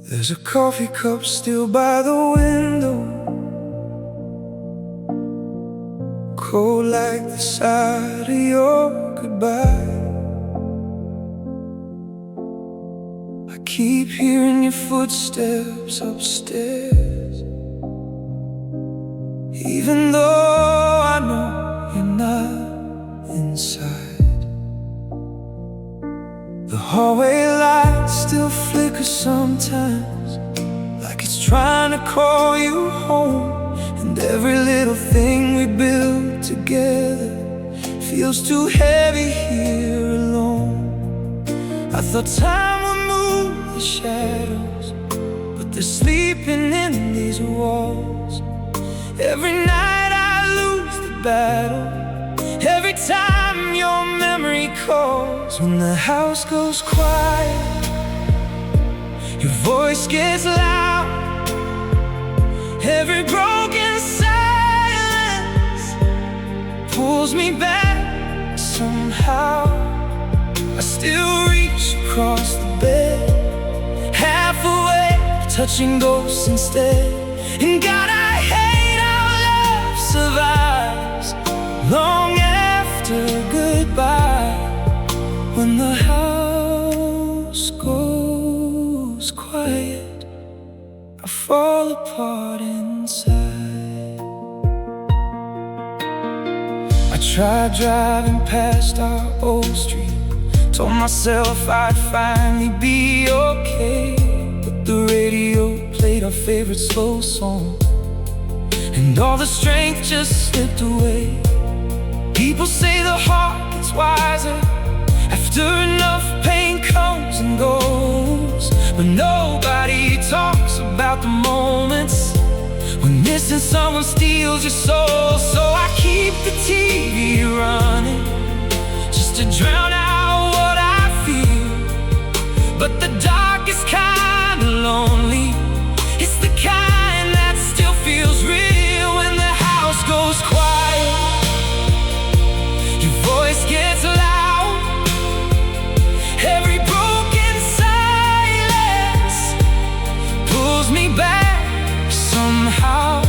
There's a coffee cup still by the window, cold like the side of your goodbye. I keep hearing your footsteps upstairs, even though I know you're not inside. The hallway light still flickers sometimes, like it's trying to call you home. And every little thing we built together feels too heavy here alone. I thought time would move the shadows, but they're sleeping in these walls. Every night I lose the battle, every time your memory calls. When the house goes quiet, your voice gets loud. Every broken silence pulls me back somehow. I still reach across the bed, half awake, touching ghosts instead. And God, I hate how love survives long after goodbye. When the house goes quiet, I fall apart inside. I tried driving past our old street, told myself I'd finally be okay. But the radio played our favorite slow song, and all the strength just slipped away. People say the heart gets wiser after enough pain comes and goes, but nobody talks about the moments when missing someone steals your soul. So I keep the TV running just to drown out what I feel. But the darkest kind of lonely, it's the kind that still feels real. When the house goes quiet, your voice gets loud. Every broken silence pulls me back somehow.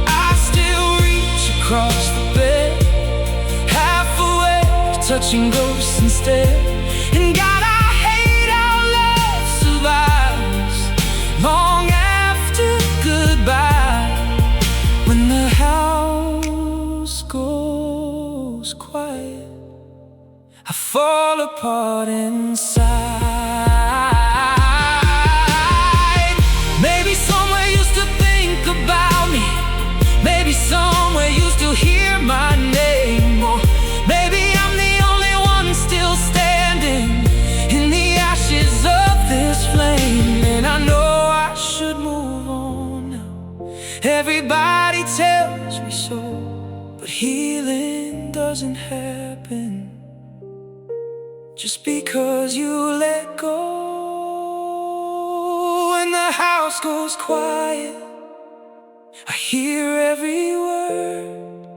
I still reach across the bed, half awake, touching ghosts instead. And God, I hate how love survives long after goodbye. When the house goes quiet, I fall apart inside. Maybe somewhere you still think about me, maybe somewhere you still hear my name. Or maybe I'm the only one still standing in the ashes of this flame. And I know I should move on now, everybody tells me so, but healing doesn't happen just because you let go. When the house goes quiet, I hear every word,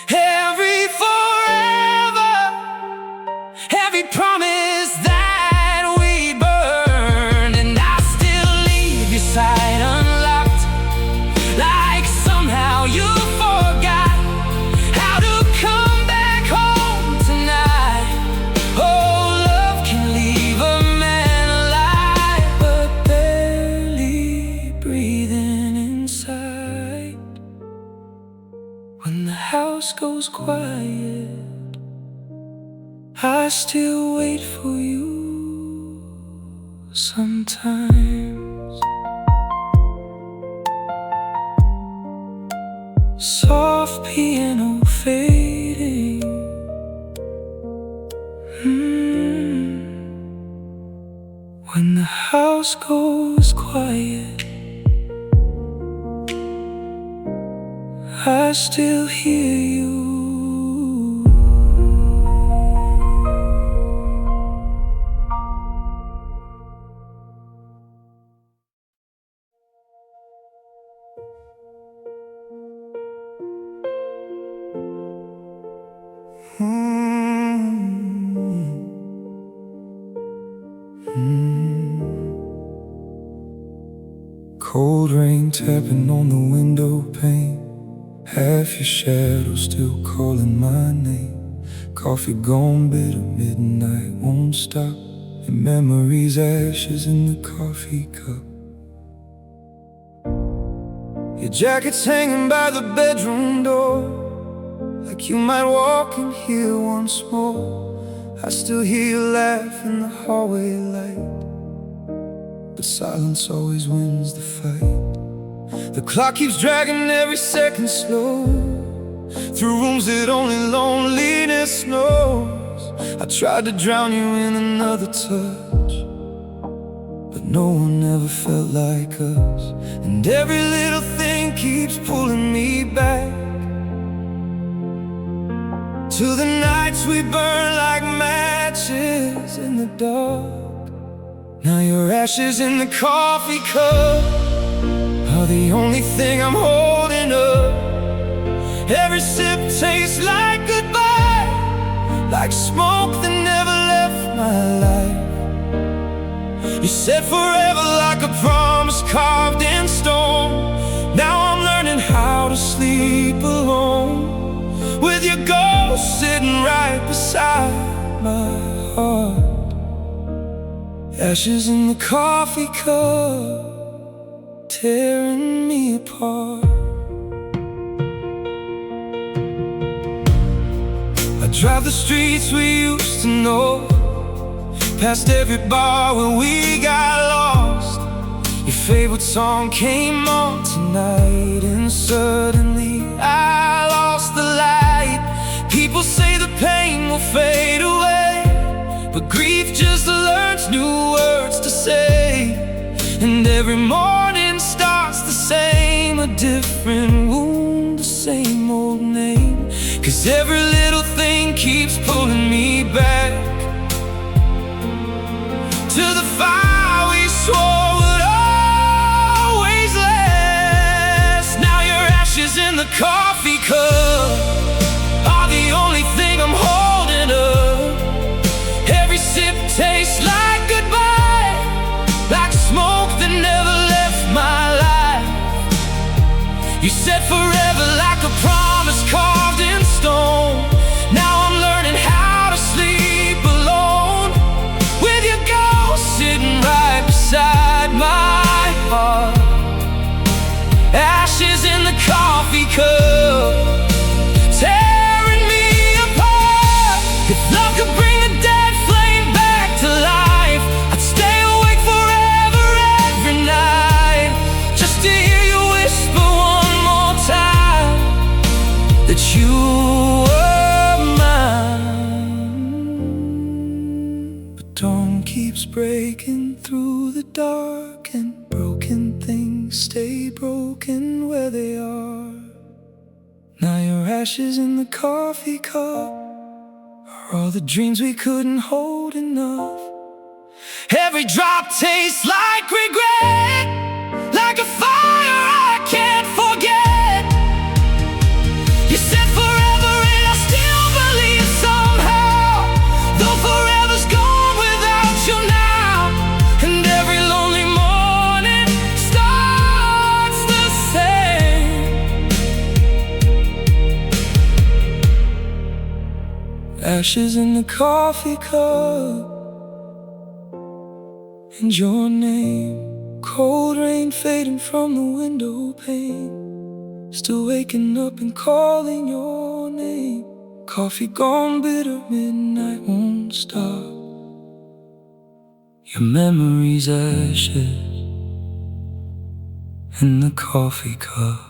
every forever, every promise that we burned. And I still leave your side unlocked, like somehow you forgot how to come back home tonight. Oh, love can leave a man alive, but barely breathing inside. When the house goes quiet, I still wait for you sometimes. Soft piano fading, when the house goes quiet, I still hear you. Cold rain tapping on the window pane, half your shadow still calling my name. Coffee gone bitter, midnight won't stop, and memories ashes in the coffee cup. Your jacket's hanging by the bedroom door, like you might walk in here once more. I still hear you laugh in the hallway light, but silence always wins the fight. The clock keeps dragging every second slow, through rooms that only loneliness knows. I tried to drown you in another touch, but no one ever felt like us. And every little thing keeps pulling me back to the nights we burn like matches in the dark. Now your ashes in the coffee cup are the only thing I'm holding up. Every sip tastes like goodbye, like smoke that never left my life. You said forever like a promise carved in stone. Now I'm learning how to sleep alone, with your ghost sitting right beside my heart. Ashes in the coffee cup, tearing me apart. I drive the streets we used to know, past every bar where we got lost. Your favorite song came on tonight, and suddenly I lost the light. People say the pain will fade away, but grief just learns new words to say. And every morning starts the same, a different wound, the same old name. 'Cause every little thing keeps pulling me back to the fire we swore would always last. Now your ashes in the coffee cup are the only thing I'm holding up. Every sip tastes like goodbye, like smoke that never left my life. You said forever like a promise carved in stone. Now I'm learning how to sleep alone, with your ghost sitting right beside my heart. Ashes in the coffee cup, tearing me apart. If love could bring the dead flame back to life, I'd stay awake forever every night, just to hear you whisper one more time that you were mine. But dawn keeps breaking through the dark, and broken things stay broken where they are. Now your ashes in the coffee cup are all the dreams we couldn't hold enough. Every drop tastes like regret, like a fire I can't forget. You said forever and I still believe somehow, though forever's gone without you now. And every lonely morning starts the same. Ashes in the coffee cup, and your name. Cold rain fading from the window pane, still waking up and calling your name. Coffee gone bitter, midnight won't stop. Your memories ashes in the coffee cup.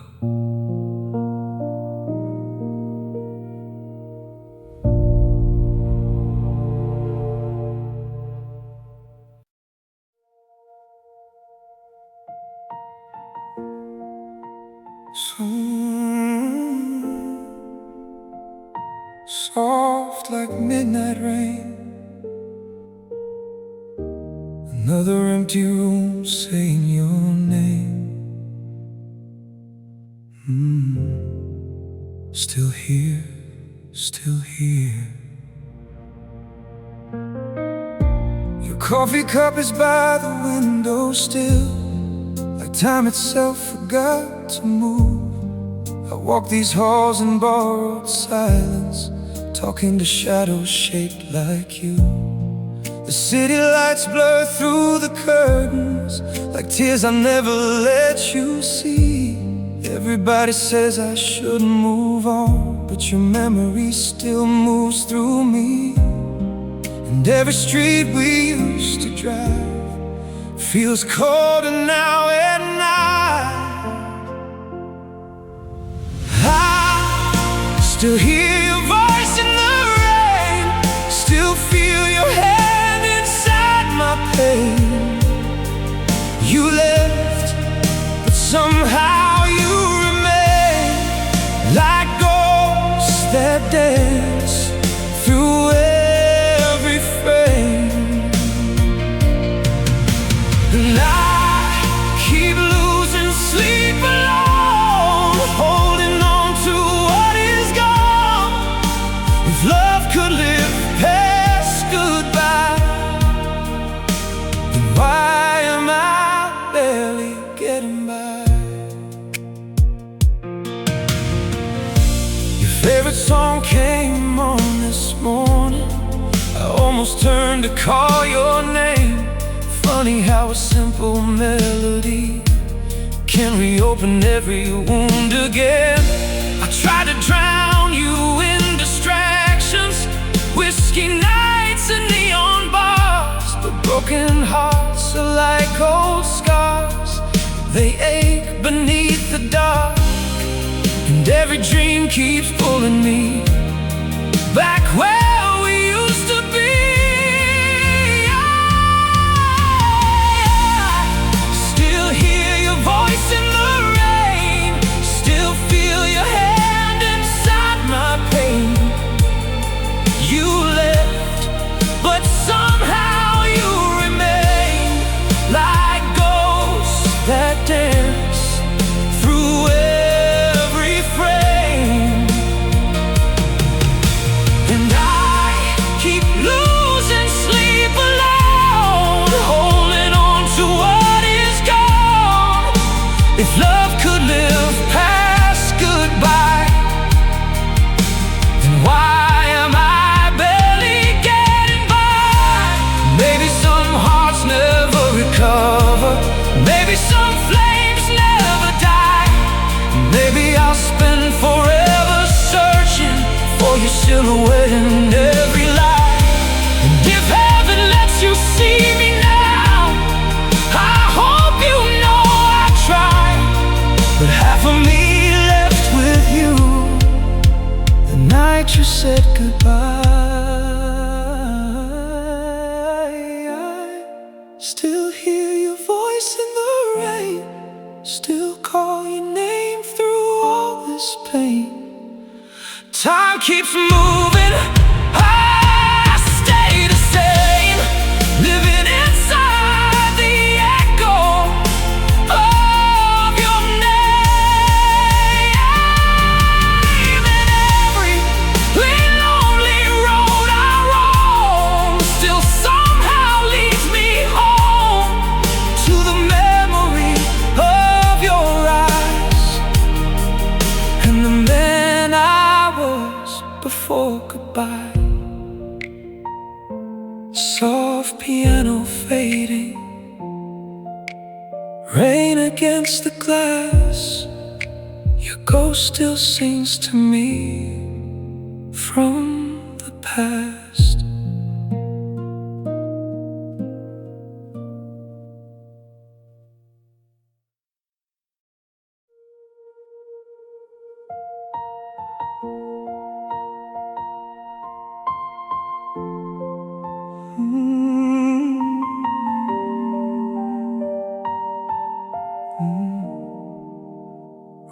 Soft like midnight rain, another empty room saying your name. Still here, still here. Your coffee cup is by the window still, like time itself forgot to move. I walk these halls in borrowed silence, talking to shadows shaped like you. The city lights blur through the curtains, like tears I never let you see. Everybody says I shouldn't move on, but your memory still moves through me. And every street we used to drive feels colder now at night. I still hear your voice in the rain, still feel your hand inside my pain. You left, but somehow you remain, like ghosts that dance through every frame. And I keep losing sleep alone, holding on to what is gone. If love could live past goodbye, then why am I barely getting by? Your favorite song came on this morning, I almost turned to call your name. Funny how a simple melody can reopen every wound again. I tried to drown you in distractions, whiskey nights and neon bars, but broken hearts are like old scars. They ache beneath the dark, and every dream keeps pulling me back where we used to be. Voice in the rain, still feel your hand inside my pain. You left, but somehow you remain, like ghosts that dance through every frame. And I keep losing sleep alone, holding on to what is gone. If love could live past goodbye, then why am I barely getting by? Maybe some hearts never recover, maybe some flames never die. Maybe I'll spend forever searching for your silhouette in every light. And if heaven lets you see me now, I hope you know I tried. But half of me left with you the night you said goodbye. I still hear your voice in the rain, still call your name through all this pain. Time keeps moving, I stay the same, living inside the echo of your name. And every lonely road I roam still somehow leads me home to the memory of your eyes and the man I was before goodbye. Soft piano fading, rain against the glass. Your ghost still sings to me from the past.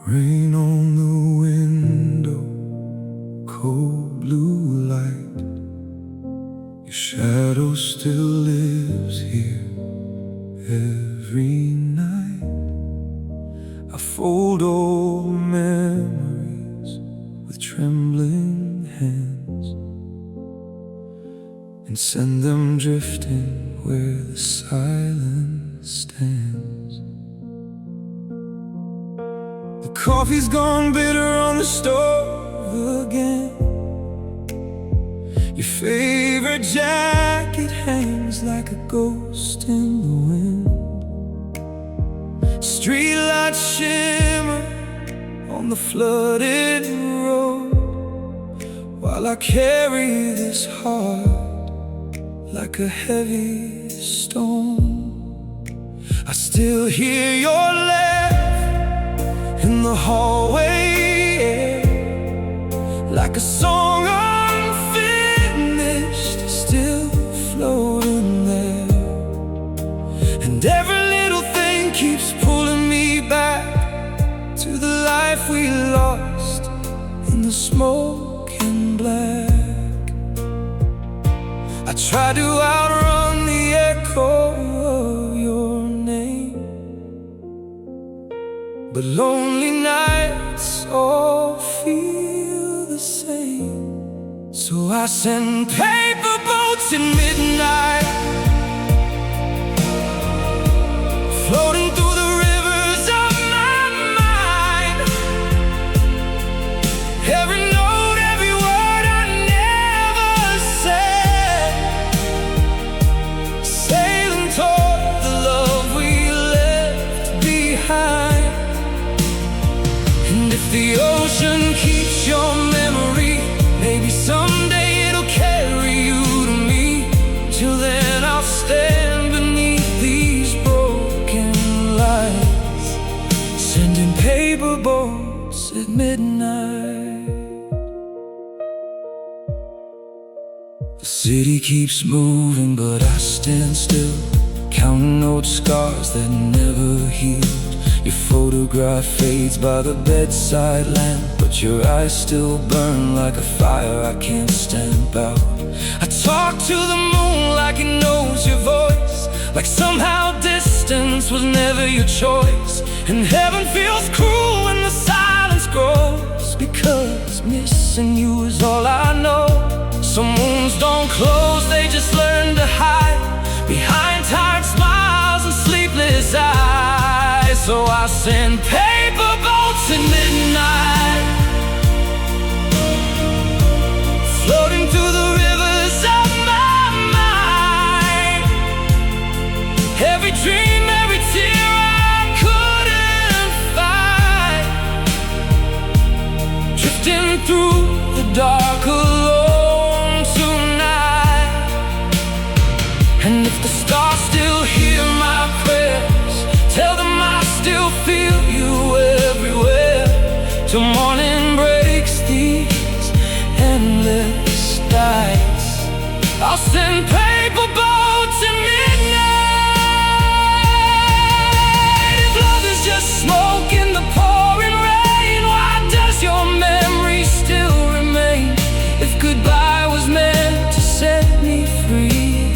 Rain on the window, cold blue light. Your shadow still lives here every night. I fold old memories with trembling hands and send them drifting where the silence stands. The coffee's gone bitter on the stove again. Your favorite jacket hangs like a ghost in the wind. Streetlights shimmer on the flooded road, while I carry this heart like a heavy stone. I still hear your laugh in the hallway, like a song unfinished, still floating there. And every little thing keeps pulling me back to the life we lost in the smoke and black. I try to outrun the echo of your name, but lonely nights all feel the same. So I send paper boats at midnight, floating through the rivers of my mind. Every note, every word I never said, sailing toward the love we left behind. And if the ocean keeps your memory, maybe someday it'll carry you to me. Till then I'll stand beneath these broken lights, sending paper boats at midnight. The city keeps moving, but I stand still, counting old scars that never healed. Your photograph fades by the bedside lamp, but your eyes still burn like a fire I can't stamp out. I talk to the moon like it knows your voice, like somehow distance was never your choice. And heaven feels cruel when the silence grows, because missing you is all I know. Some wounds don't close, they just learn to hide behind tired smiles and sleepless eyes. So I send paper boats at midnight, floating through the rivers of my mind. Every dream, every tear I couldn't find, drifting through the dark alone tonight. And if the stars still hear my prayers, tell them I still feel you everywhere. Till morning breaks these endless nights, I'll send paper boats at midnight. If love is just smoke in the pouring rain, why does your memory still remain? If goodbye was meant to set me free,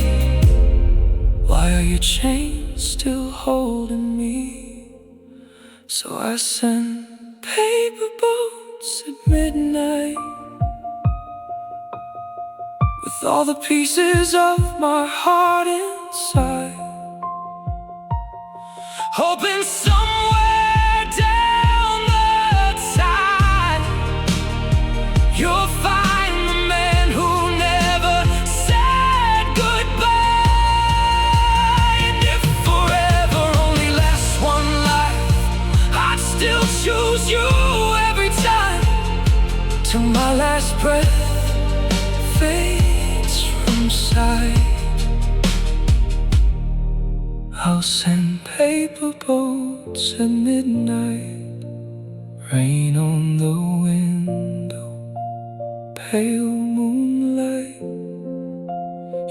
why are your chains still holding me? So I send paper boats at midnight, with all the pieces of my heart inside, hoping somewhere down the tide you'll find the man who never said goodbye. And if forever only lasts one life, I'd still choose you every time, till my last breath fades from sight. I'll send paper boats at midnight, rain on the window, pale moonlight.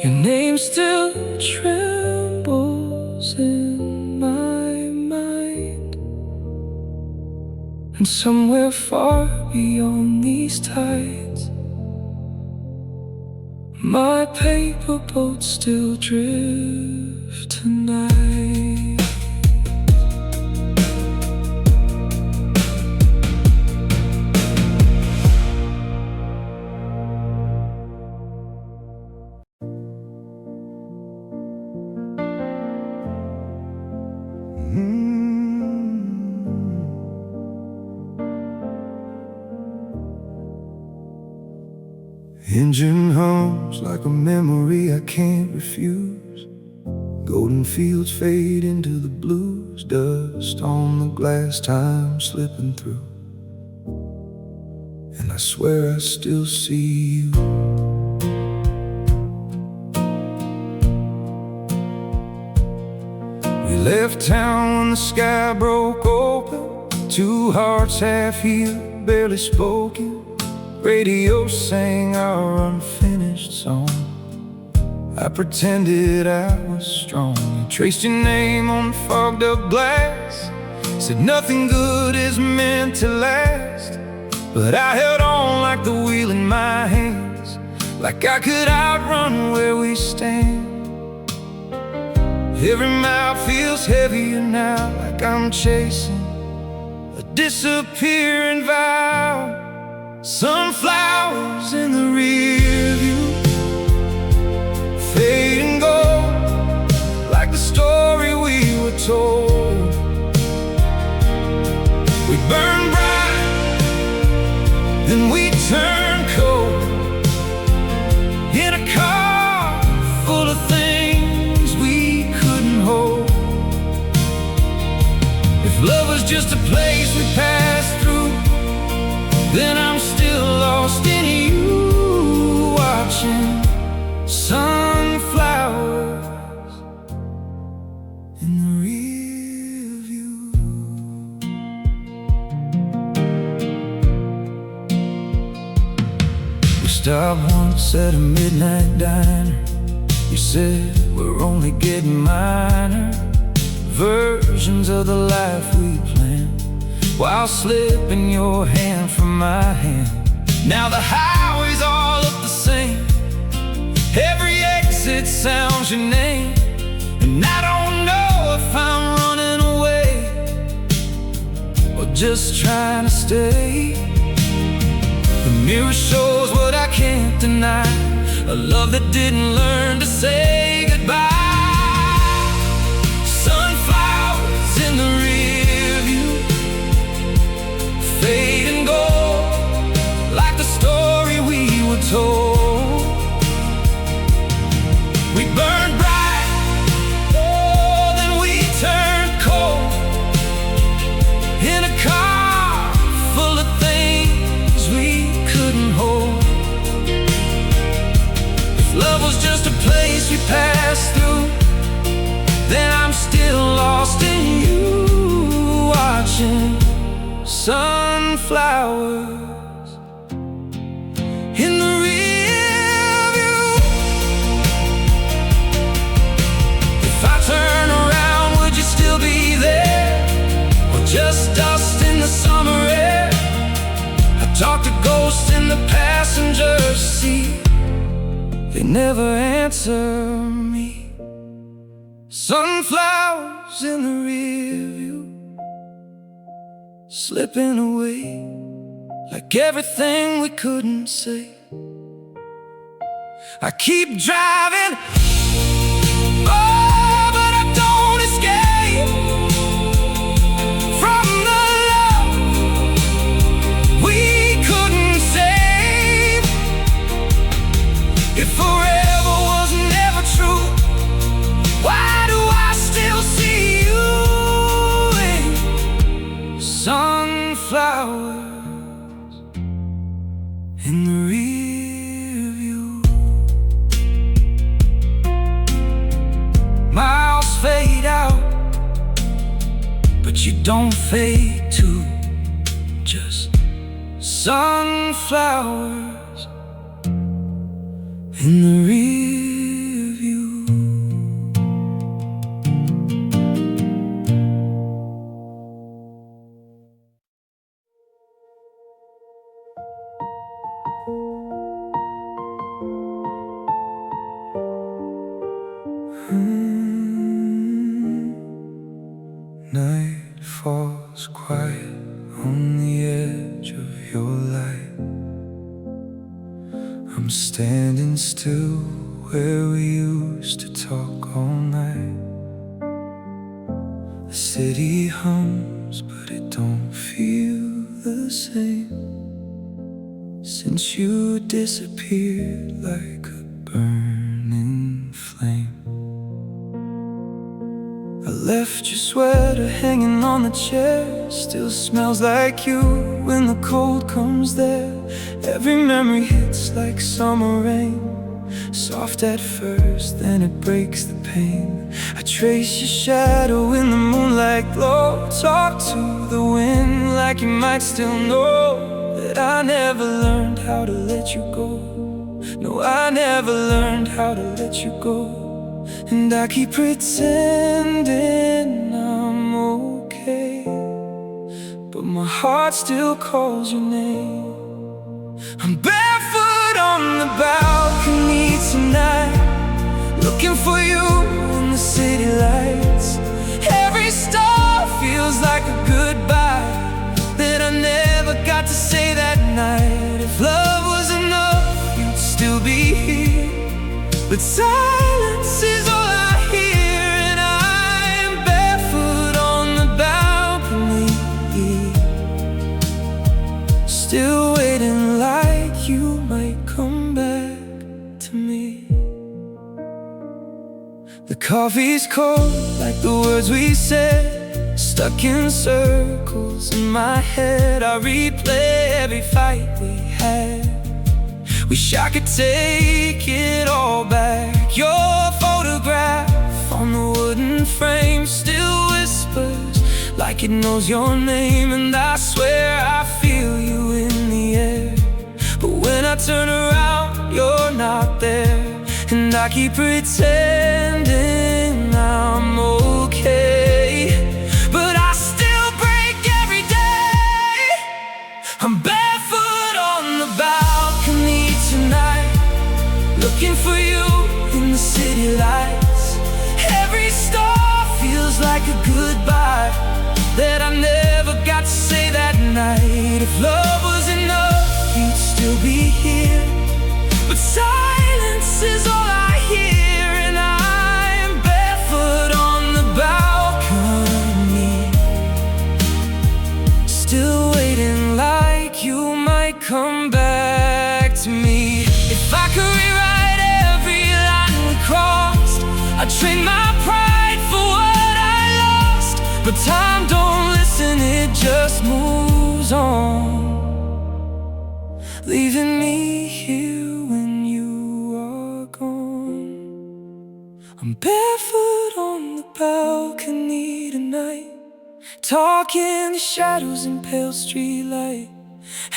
Your name still trembles in my mind. And somewhere far beyond these tides, my paper boat still drift tonight. hums like a memory I can't refuse. Golden fields fade into the blues, dust on the glass, time slipping through. And I swear I still see you. We left town when the sky broke open, two hearts half healed, barely spoken. Radio sang our unfinished song. I pretended I was strong. I traced your name on the fogged up glass, said nothing good is meant to last. But I held on like the wheel in my hands, like I could outrun where we stand. Every mile feels heavier now, like I'm chasing a disappearing vow. Sunflowers in the rear view, fade and go, like the story we were told. We burn bright, then we turn cold, in a car full of things we couldn't hold. If love was just a place we passed through, then I'm still lost in you, watching sunflowers in the rear view. We stopped once at a midnight diner. You said we're only getting minor versions of the life we planned, while slipping your hand from my hand. Now the highways all look the same, every exit sounds your name. And I don't know if I'm running away or just trying to stay. The mirror shows what I can't deny, a love that didn't learn to say goodbye. Sunflowers in the rear view, fade and go, like the story we were told. We burned bright, oh, then we turned cold, in a car full of things we couldn't hold. If love was just a place we passed through, then I'm still lost in you, watching sunflowers in the rear view. If I turn around, would you still be there, or just dust in the summer air? I talk to ghosts in the passenger seat, they never answer me. Sunflowers in the rear view, slipping away like everything we couldn't say. I keep driving, oh, but I don't escape from the love we couldn't save. If forever was never true, why do I still see you in sunflowers in the rear view? Miles fade out, but you don't fade too. Just sunflowers in the rear view. Night falls quiet on the edge of your light. I'm standing still where we used to talk all night. The city hums, but it don't feel the same since since you disappeared like a burning flame. I left your sweater hanging on the chair, still smells like you when the cold comes there. Every memory hits like summer rain, soft at first, then it breaks the pain. I trace your shadow in the moonlight glow, talk to the wind like you might still know that I never learned how to let you go. No, I never learned how to let you go. And I keep pretending I'm okay, but my heart still calls your name. I'm barefoot on the balcony tonight, looking for you in the city lights. Every star feels like a goodbye that I never got to say that night. If love was enough, you'd still be here, but silence is all I hear. And I'm barefoot on the balcony, still waiting like you might come back to me. The coffee's cold like the words we said, stuck in circles in my head. I replay every fight we had. Wish I could take it all back. Your photograph on the wooden frame still whispers like it knows your name. And I swear I feel you in the air, but when I turn around, you're not there. And I keep pretending I'm okay, but I still break every day. I'm barefoot on the balcony tonight, looking for you in the city lights. Every star feels like a goodbye that I never got to say that night. If love was enough, you'd still be here, but silence is all I hear. And I'm barefoot on the balcony, still waiting like you might come back to me. If I could rewrite every line we crossed, I'd trade my pride for what I lost. But time don't listen, it just moves on, leaving me here when you are gone. I'm barefoot on the balcony tonight, talking to shadows in pale streetlight.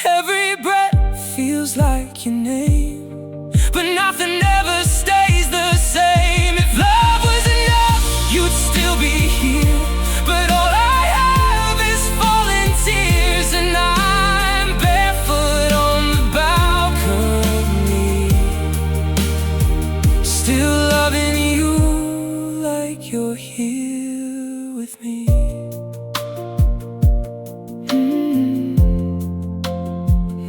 Every breath feels like your name, but nothing ever stays the same. If love was enough, you'd still be here, but all I have is falling tears. And I'm barefoot on the balcony, still loving you like you're here with me.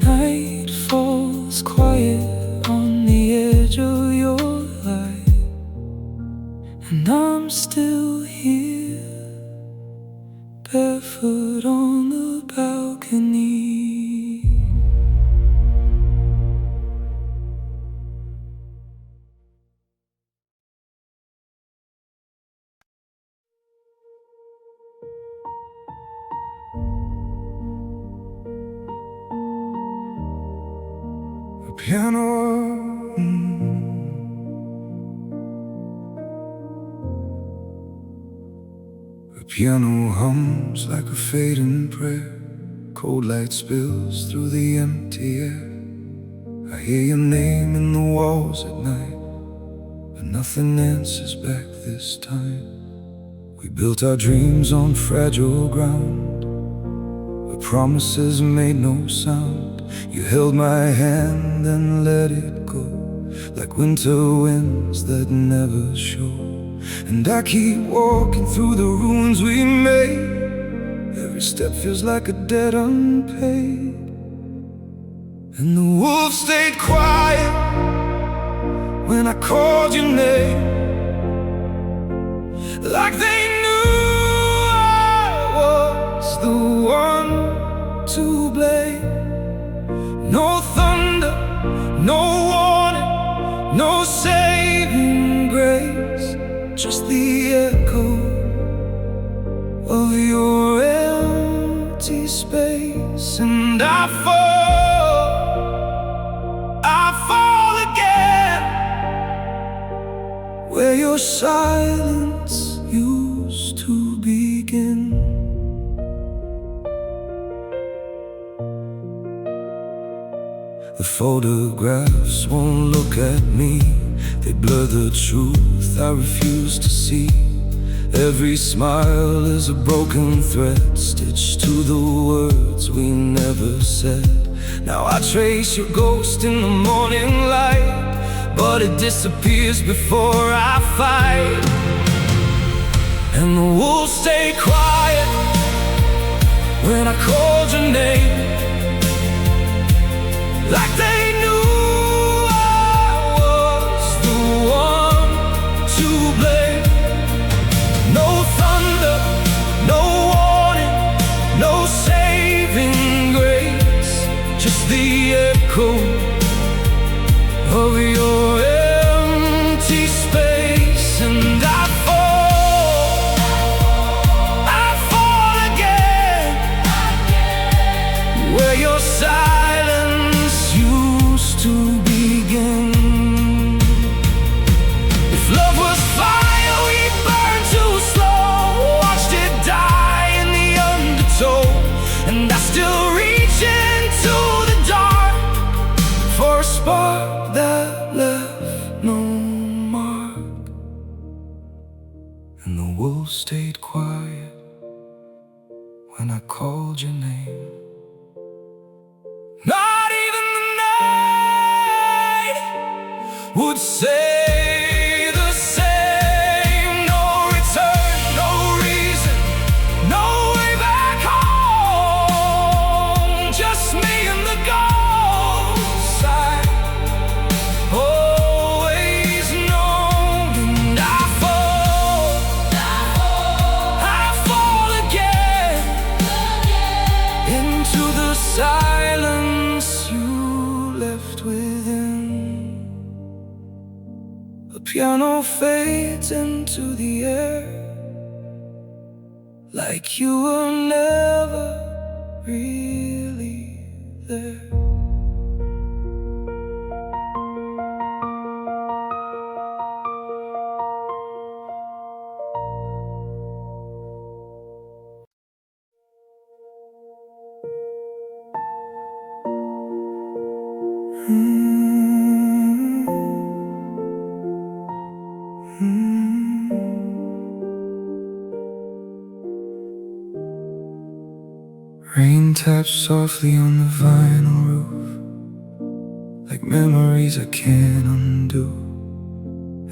Night falls quiet on the edge of your light, and I'm still here, barefoot on the balcony. A piano, a piano hums like a fading prayer. Cold light spills through the empty air. I hear your name in the walls at night, but nothing answers back this time. We built our dreams on fragile ground, where promises made no sound. You held my hand and let it go, like winter winds that never show. And I keep walking through the ruins we made. Every step feels like a debt unpaid. And the wolves stayed quiet when I called your name, like they knew I was the one to blame. No thunder the echo of your empty space. And I fall again, where your silence used to begin. The photographs won't look at me, they blur the truth I refuse to see. Every smile is a broken thread stitched to the words we never said. Now I trace your ghost in the morning light, but it disappears before I fight. And the wolves stayed quiet when I called your name, like they knew I was the one to blame. No thunder, no warning, no saving grace, just the echo of your empty space. And I fall again, where your silence used to begin. If love was fire, we burned too slow, watched it die in the undertow. And I still reach into the dark for a spark that left no mark. And the wolves stayed quiet when I called your name. Not even the night would say the same. No return, no reason, no way back home. Just me and the ghosts I always known. And I fall again into the silence you left within. A piano fades into the air, like you were never really there. Rain taps softly on the vinyl roof, like memories I can't undo.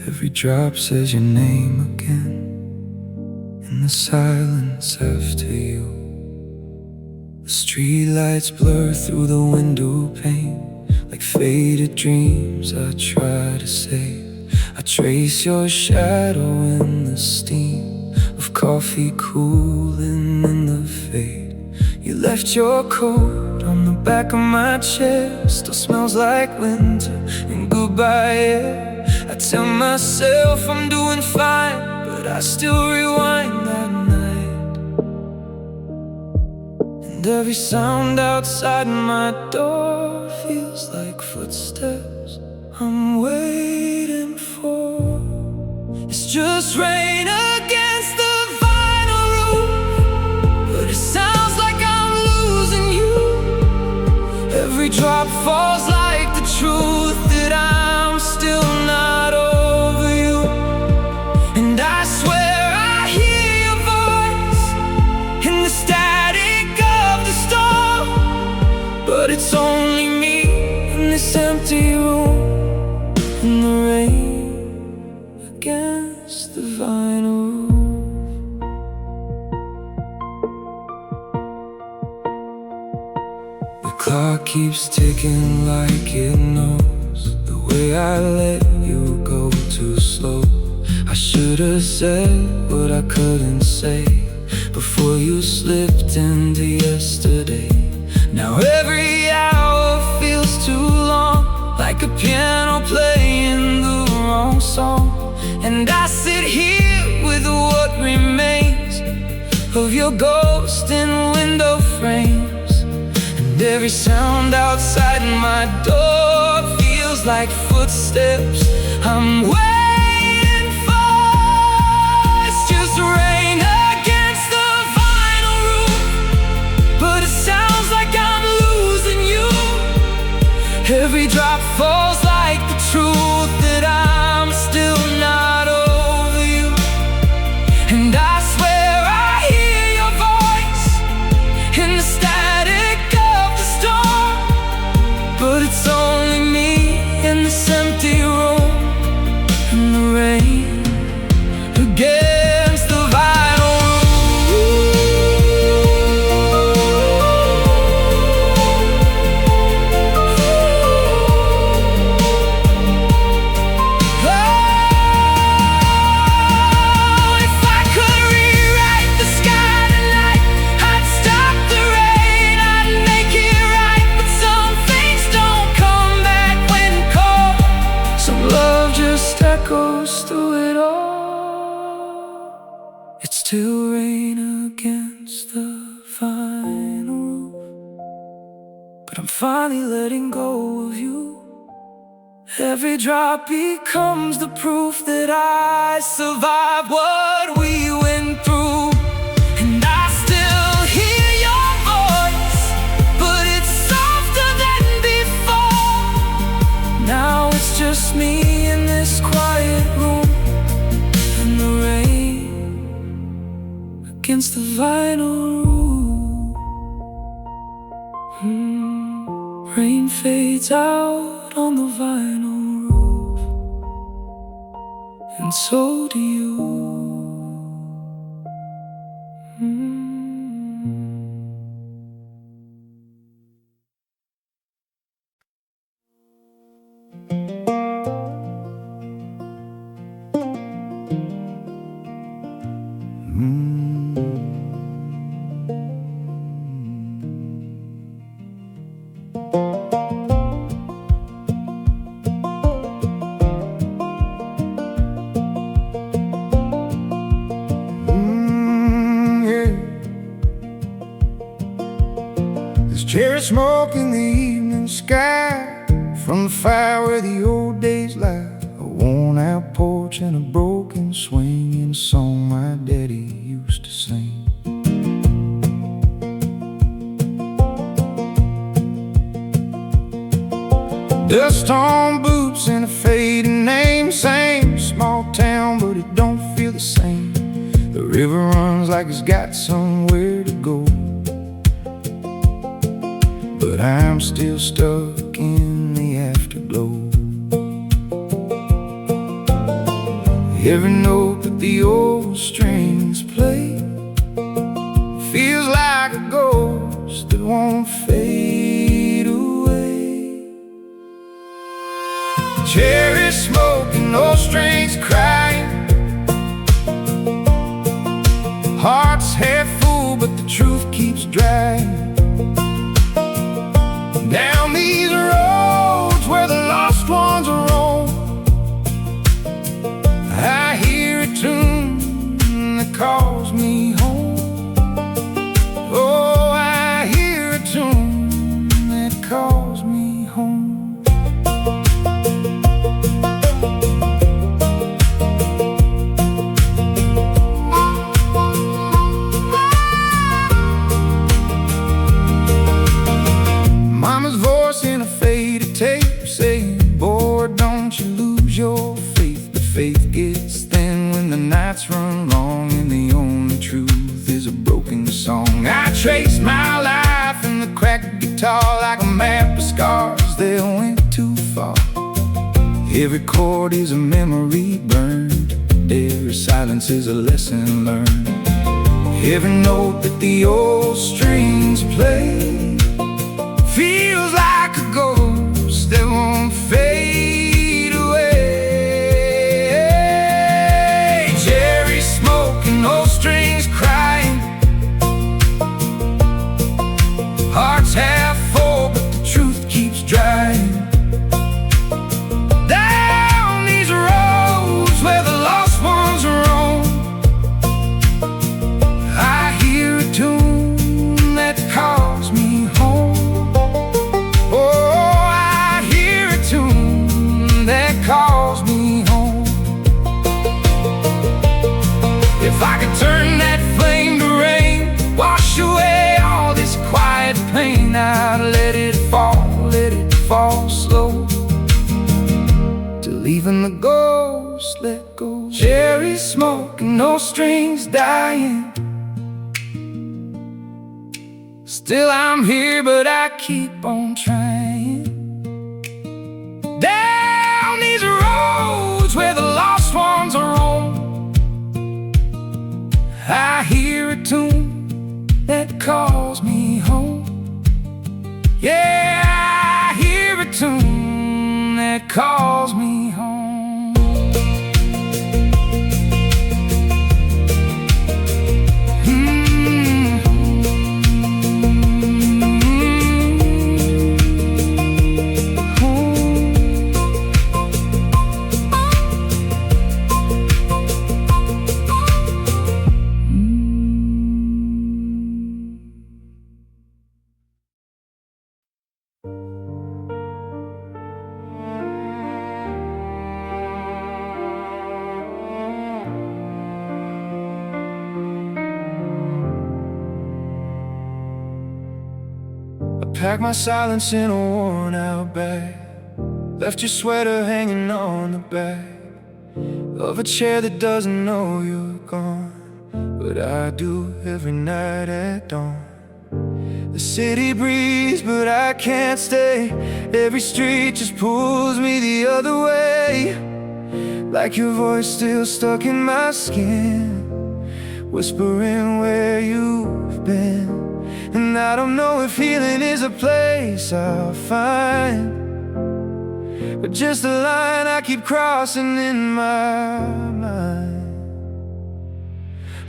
Every drop says your name again in the silence after you. The streetlights blur through the window pane, like faded dreams I try to save. I trace your shadow in the steam of coffee cooling in the fade. You left your coat on the back of my chair, still smells like winter and goodbye air. I tell myself I'm doing fine, but I still rewind that night. And every sound outside my door feels like footsteps I'm waiting for. It's just rain against the vinyl roof, but it sounds like I'm losing you. Every drop falls like the truth that I'm still not over you. And I swear I hear your voice in the static of the storm, but it's only me in this empty room, in the rain against the vinyl roof. The clock keeps ticking like it knows the way I let you go too slow. I should have said what I couldn't say before you slipped into yesterday. Now every hour feels too long, like a piano playing the wrong song. And I sit here of your ghost in window frames. And every sound outside my door feels like footsteps I'm waiting for. It's just rain against the vinyl roof, but it sounds like I'm losing you. Every drop falls like the truth that I'm still not over you. And I swear I hear your voice in the static of the storm, but it's only me in this empty room and the rain against the vinyl goes through it all. It's still rain against the vinyl roof, but I'm finally letting go of you. Every drop becomes the proof that I survived what we went through. And I still hear your voice, but it's softer than before. Now it's just me in this quiet room and the rain against the vinyl roof. Rain fades out on the vinyl roof, and so do you. Cherry smoke in the evening sky, from the fire where the old days lie. A worn out porch and a broken swing, and a song my daddy used to sing. Dust on boots and a fading name. Same small town, but it don't feel the same. The river runs like it's got somewhere to go, but I'm still stuck in the afterglow. Every note that the old strings play feels like a ghost that won't fade away. Cherry smoking, no strings crying, heart's half full but the truth keeps drying. Down these roads where the lost ones roam, I hear a tune that calls me home. Oh, I hear a tune that calls me home. Mama's voice in a faded tape saying, boy, don't you lose your faith. But faith gets thin when the nights run long, and the only truth is a broken song. I trace my life in the cracked guitar like a map of scars that went too far. Every chord is a memory burned, every silence is a lesson learned. Every note that the old strings play feels like a ghost that won't fade away. Cherry smoking, no strings crying, hearts half full but the truth keeps drying. Down these roads where the lost ones roam, I hear If I could turn that flame to rain, wash away all this quiet pain, I'd let it fall slow, till even the ghosts let go. Cherry smoke and no strings dying. Still I'm here, but I keep on trying. Down these roads where the lost ones are on, I hear a tune that calls me home. Yeah, I hear a tune that calls me home. Packed my silence in a worn-out bag, left your sweater hanging on the back of a chair that doesn't know you're gone, but I do every night at dawn. The city breathes, but I can't stay. Every street just pulls me the other way, like your voice still stuck in my skin, whispering where you've been. And I don't know if healing is a place I'll find, but just a line I keep crossing in my mind.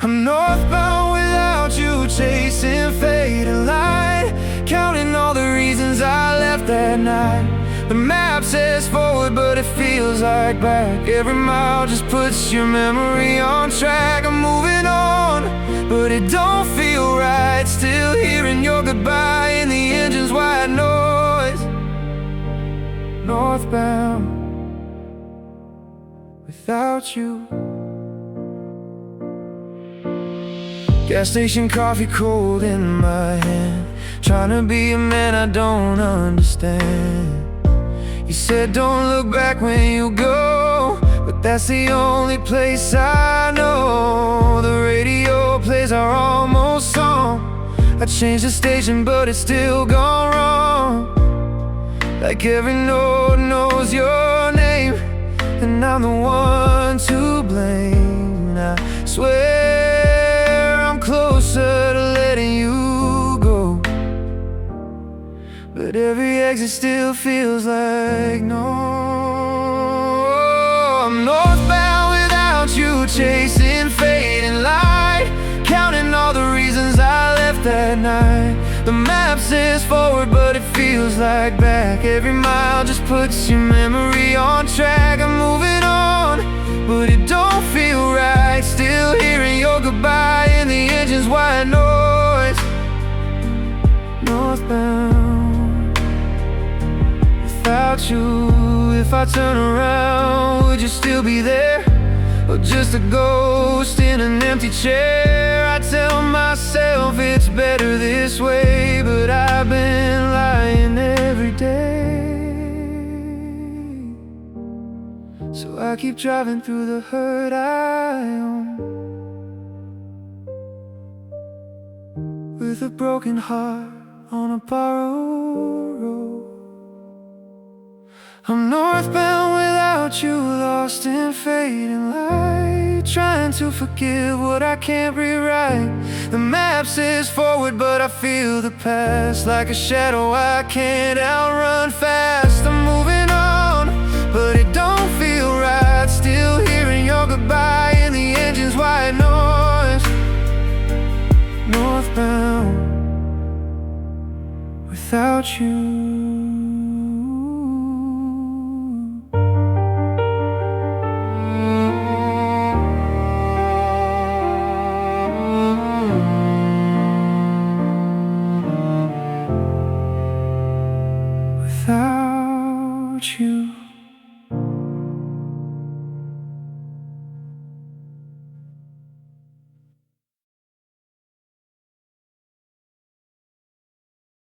I'm northbound without you, chasing fading light, counting all the reasons I left that night. The map says forward, but it feels like back. Every mile just puts your memory on track. I'm moving on, but it don't feel right. Still hearing your goodbye in the engine's white noise. Northbound without you. Gas station coffee cold in my hand, trying to be a man I don't understand. You said don't look back when you go, but that's the only place I know. The radio plays our almost song. I changed the station, but it's still gone wrong. Like every note knows your name, and I'm the one to blame. And I swear I'm closer to letting you go, but every exit still feels like no. I'm northbound without you, chasing fading light, counting all the reasons I left that night. The map says forward, but it feels like back. Every mile just puts your memory on track. I'm moving on, but it don't feel right. Still hearing your goodbye in the engine's white noise. Northbound without you. If I turn around, would you still be there? Or just a ghost in an empty chair? I tell myself it's better this way, but I've been lying every day. So I keep driving through the hurt I own, with a broken heart on a borrowed road. I'm northbound without you, lost in fading light, trying to forgive what I can't rewrite. The map says forward, but I feel the past like a shadow I can't outrun fast. I'm moving on, but it don't feel right. Still hearing your goodbye in the engine's white noise. Northbound without you. Without you.